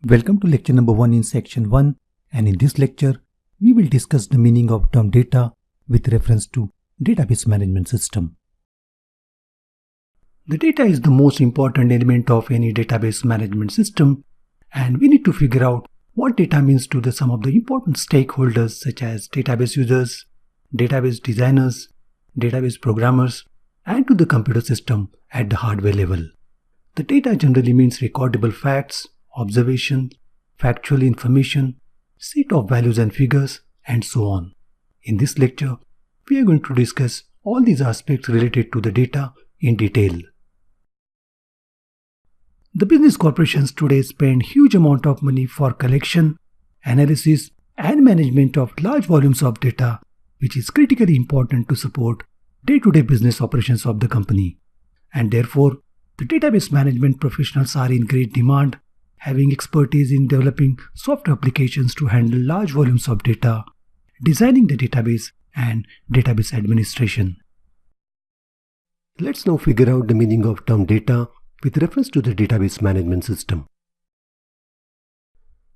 Welcome to lecture number 1 in section 1, and in this lecture we will discuss the meaning of term data with reference to database management system. The data is the most important element of any database management system, and we need to figure out what data means to some of the important stakeholders such as database users, database designers, database programmers, and to the computer system at the hardware level. The data generally means recordable facts, observation, factual information, set of values and figures, and so on. In this lecture, we are going to discuss all these aspects related to the data in detail. The business corporations today spend huge amount of money for collection, analysis, and management of large volumes of data, which is critically important to support day-to-day business operations of the company. And therefore, the database management professionals are in great demand, having expertise in developing software applications to handle large volumes of data, designing the database, and database administration. Let's now figure out the meaning of term data with reference to the database management system.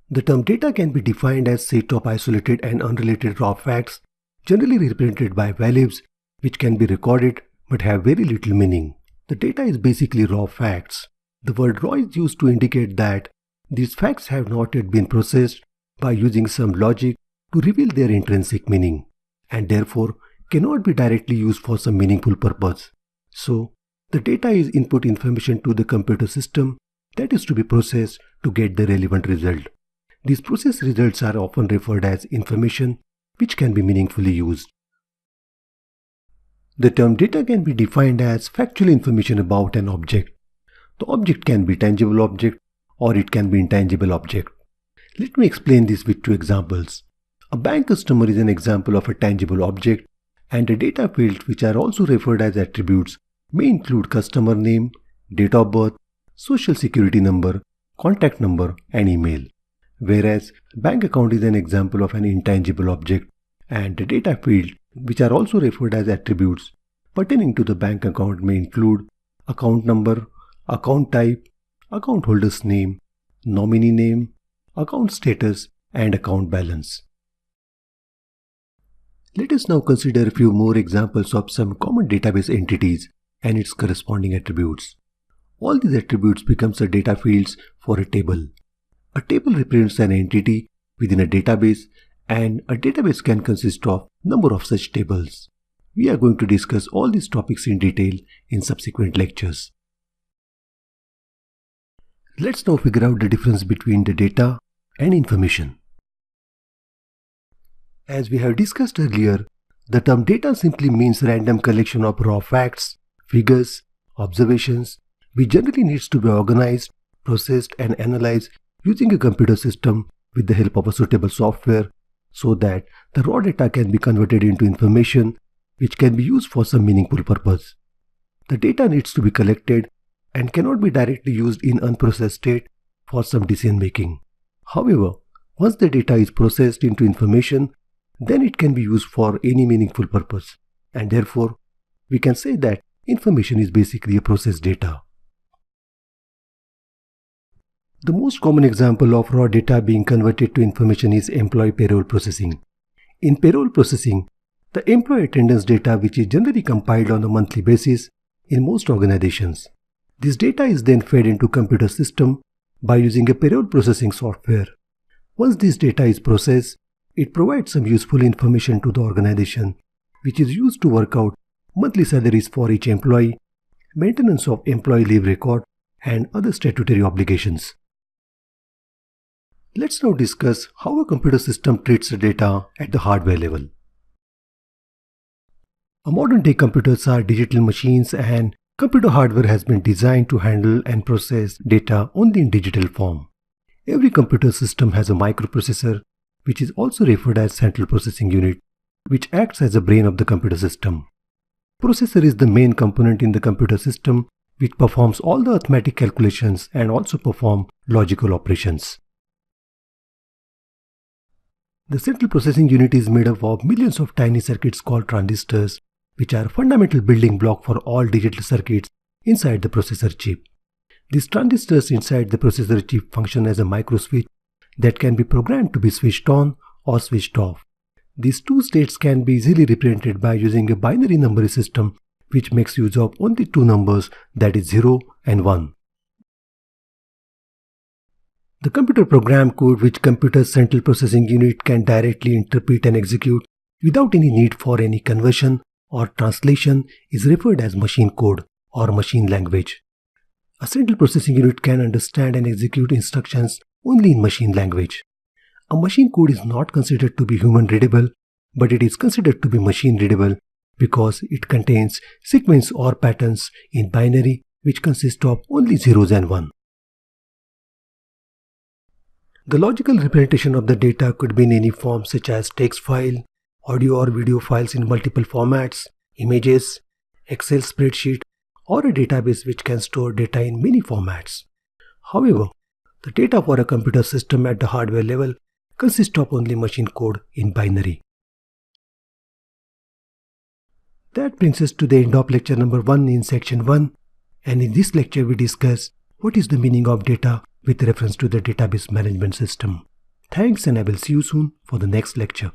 The term data can be defined as set of isolated and unrelated raw facts, generally represented by values, which can be recorded but have very little meaning. The data is basically raw facts. The word raw is used to indicate that these facts have not yet been processed by using some logic to reveal their intrinsic meaning, and therefore cannot be directly used for some meaningful purpose. So, the data is input information to the computer system that is to be processed to get the relevant result. These processed results are often referred as information, which can be meaningfully used. The term data can be defined as factual information about an object. The object can be tangible object or it can be intangible object. Let me explain this with two examples. A bank customer is an example of a tangible object, and the data fields, which are also referred as attributes, may include customer name, date of birth, social security number, contact number, and email. Whereas bank account is an example of an intangible object, and the data fields, which are also referred as attributes pertaining to the bank account, may include account number, account type, account holder's name, nominee name, account status, and account balance. Let us now consider a few more examples of some common database entities and its corresponding attributes. All these attributes becomes a data fields for a table. A table represents an entity within a database, and a database can consist of number of such tables. We are going to discuss all these topics in detail in subsequent lectures. Let's now figure out the difference between the data and information. As we have discussed earlier, the term data simply means random collection of raw facts, figures, observations, which generally needs to be organized, processed, and analyzed using a computer system with the help of a suitable software, so that the raw data can be converted into information which can be used for some meaningful purpose. The data needs to be collected and cannot be directly used in unprocessed state for some decision making. However, once the data is processed into information, then it can be used for any meaningful purpose, and therefore we can say that information is basically a processed data. The most common example of raw data being converted to information is employee payroll processing. In payroll processing, the employee attendance data, which is generally compiled on a monthly basis in most organizations. This data is then fed into computer system by using a payroll processing software. Once this data is processed, it provides some useful information to the organization, which is used to work out monthly salaries for each employee, maintenance of employee leave record, and other statutory obligations. Let's now discuss how a computer system treats the data at the hardware level. Modern day computers are digital machines, and computer hardware has been designed to handle and process data only in digital form. Every computer system has a microprocessor, which is also referred as central processing unit, which acts as the brain of the computer system. Processor is the main component in the computer system, which performs all the arithmetic calculations and also perform logical operations. The central processing unit is made up of millions of tiny circuits called transistors, which are fundamental building block for all digital circuits inside the processor chip. These transistors inside the processor chip function as a microswitch that can be programmed to be switched on or switched off. These two states can be easily represented by using a binary number system which makes use of only two numbers, that is 0 and 1. The computer program code which computer's central processing unit can directly interpret and execute without any need for any conversion or translation is referred as machine code or machine language. A central processing unit can understand and execute instructions only in machine language. A machine code is not considered to be human readable, but it is considered to be machine readable because it contains sequence or patterns in binary which consist of only zeros and 1. The logical representation of the data could be in any form such as text file, audio or video files in multiple formats, images, Excel spreadsheet, or a database which can store data in many formats. However, the data for a computer system at the hardware level consists of only machine code in binary. That brings us to the end of lecture number 1 in section 1, and in this lecture we discuss what is the meaning of data with reference to the database management system. Thanks, and I will see you soon for the next lecture.